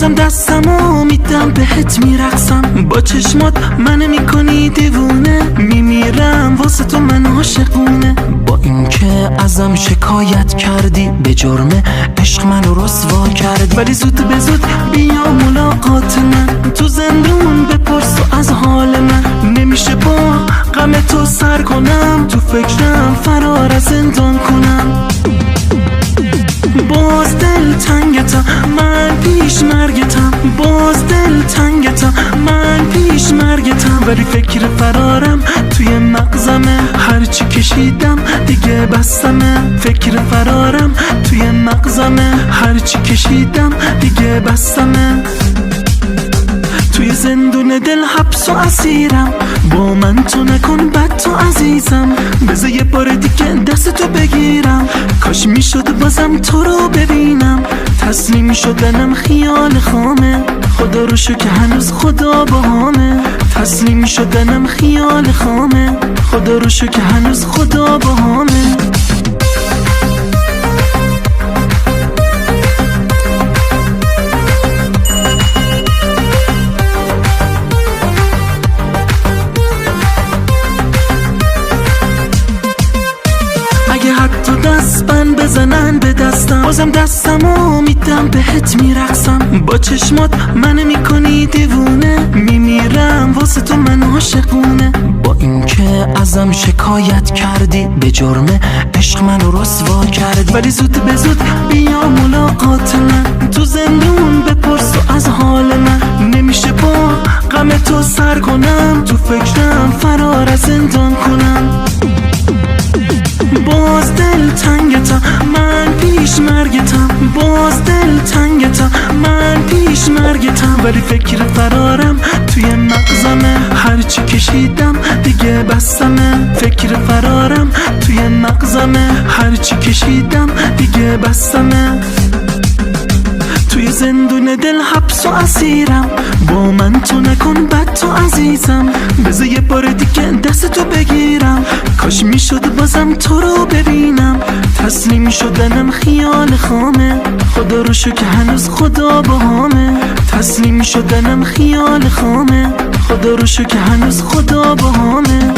بازم دستمو میدم بهت میرقصم، با چشمات منو میکنی دیوونه، میمیرم واسه تو من عاشقونه. با اینکه ازم شکایت کردی به جرم عشق منو رسوا کرد، ولی زود به زود بیا ملاقات من، تو زندون بپرس از حال من. نمیشه با غم تو سر کنم، تو فکرم فرار از زندان کنم. باز دل تنگتم من پیش مرگتم، باز دل تنگتم من پیش مرگتم، ولی فکر فرارم توی مغزمه، هرچی کشیدم دیگه بستمه. فکر فرارم توی مغزمه، هرچی کشیدم دیگه بستمه. توی زندون دل حبس و اسیرم، با من تو نکن بد تو عزیزم، بذار یه بار دیگه دست تو بگیرم، کاش میشد بازم تو رو ببینم. تسلیم شدنم خیال خامه، خدا رو شکر هنوز خدا باهامه. تسلیم شدنم خیال خامه، خدا رو شکر هنوز خدا باهامه. حتی دست بند بزنن به دستم، بازم دستمو میدم بهت میرقصم، با چشمات منو میکنی دیوونه، میمیرم واسه تو من عاشقونه. با اینکه ازم شکایت کردی به جرم عشق منو رسوا کرد، ولی زود به زود بیا ملاقات من، تو زندون بپرس از حال من. نمیشه با غم تو سر کنم، تو فکرم فرار از زندان کنم. باز دل تنگتم من پیش مرگتم، باز دل تنگتم من پیش مرگتم، ولی فکر فرارم توی مغزمه، هرچی کشیدم دیگه بستمه. فکر فرارم توی مغزمه، هرچی کشیدم دیگه بستمه. توی زندون دل حبس و اسیرم، با من تو نکن بد تو عزیزم، بذار یه بار دیگه دست تو بگیرم، کاش میشد بازم تو رو ببینم. تسلیم شدنم خیال خامه، خدا رو شکر هنوز خدا باهامه. تسلیم شدنم خیال خامه، خدا رو شکر هنوز خدا باهامه.